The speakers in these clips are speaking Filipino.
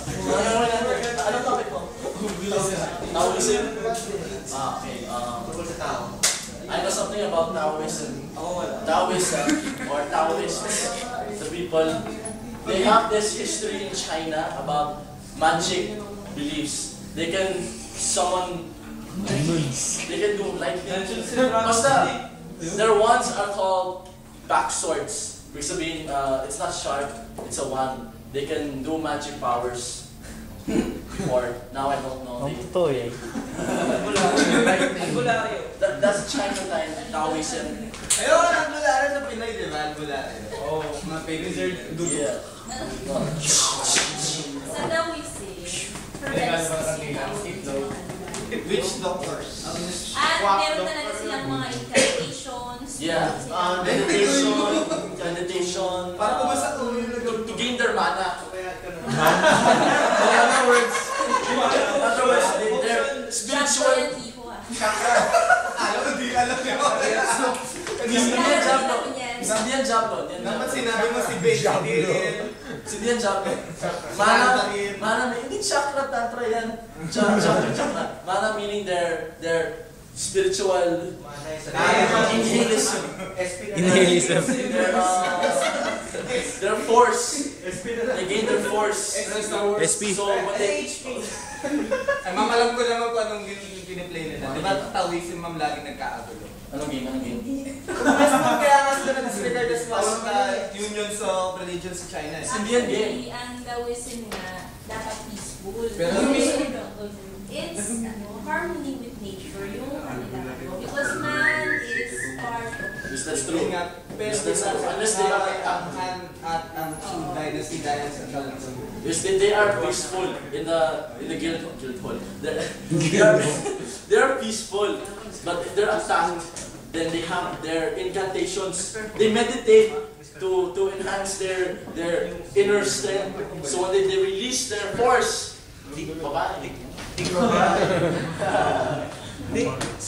Anong topic mo? Taoism? Okay. I know something about Taoism. Taoism or Taoists, the people, they have this history in China about magic beliefs. They can summon demons. They can do like basta, their wands are called back swords. Ibig sabihin, it's not sharp, it's a wand. They can do magic powers. Or now I don't know. That's China time, Taoism. Ayun, albularyo sa Pinoy, di ba? Albularyo. Oo, mga wizard. Yeah. Sa Taoism, Witch doctors. meron talaga silang mga incantations. Yeah. Meditation. Para bumasa ko yung To gain their mana. In other words, they're spiritual. Alam ko, di alam niya. Hindi yan Jablo. Dapat sinabi mo si Benjamin. Hindi yan Jablo. Mana, hindi chakra tantra yan. Chakra. Mana meaning their spiritual inhalism. Their force. They gain their force. SP. So when they Ay, ma'am, alam ko naman kung anong piniplay nila. Di ba Taoism, ma'am, laging nagkaagulo? Anong game? Mas ma'am, kaya nga sila nag-disregard as well sa unions of religion sa China. Hindi yan game. Ang Taoism nga, dapat peaceful. Pero it's harmony with nature, yung kanila. Because man is part of Is that true? Pero Unless they are at ang Qing dynasty dahil sa Taoism. Yes, they are peaceful in the guild hall. They are peaceful, but if they're attacked, then they have their incantations. They meditate to enhance their inner strength. So when they release their force,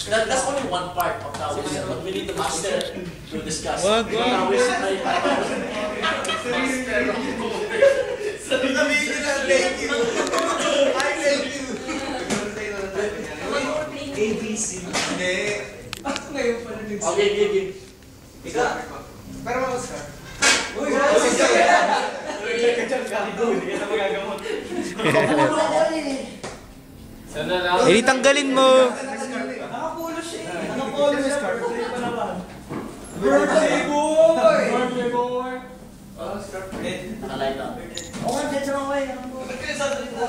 that's only one part of Taoism, but we need to master to discuss. Taoism. Thank you. I thank you. ABC. Hindi. Okay, give. Ikaw. Pero mas ka. Uy, Eh, tanggalin mo. nakapulo siya. Nakapulo siya. Birthday boy! Birthday boy! Nakalight up. Ba't kayo sa dito?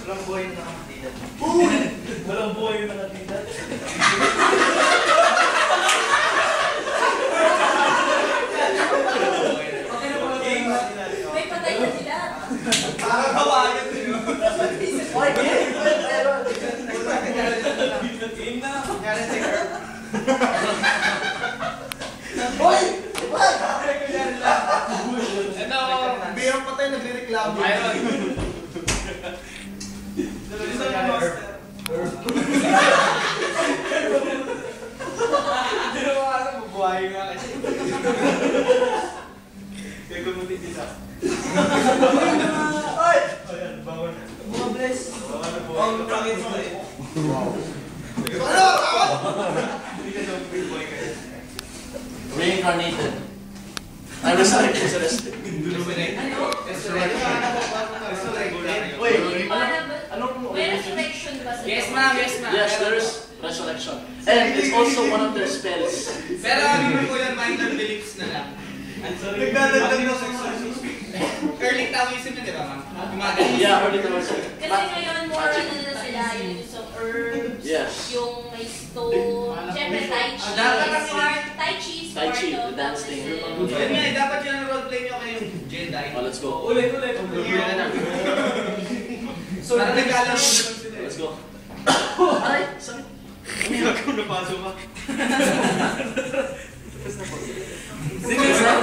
Walang buhay yung nakakatidan. Walang buhay yung nakatidan. May patay na sila. Parang kawayan din yun. Okay, game. Game na. Nangyari sa girl. Hoy! Ito, biyang patay nagre-reklamo. Ayun. Hindi na makasa, bubuhay nga kasi. Kaya gumutin dito. Ay! Ayan, bawal. Mga bless. Bawal na prangin mo eh. Ano? Hindi ka daw buhay kayo. Reincarnated. I resurrected. Wait, May resurrection ba sa Yes, ma'am. Yes, ma'am. yes, there's resurrection. And it's also one of their spells. Pero ano po yan, minor beliefs na lang. Nagdadagdag na early Taoism yun, di ba, ma'am? Yeah, early Taoism. Kasi ngayon, more ano na sila, yung use of herbs, Yes. yung may stone, syempre Tai Chi. Tai Chi is Tai part Chi, of the dance thing. Taoism. Yun nga, dapat yun ang roleplay nyo kayong Jedi. Oh, let's go. Ulit. So, nagkakalam mo sila. Let's go. Aray! Sorry. Umiyak ko, napasok ka. Sige, sir.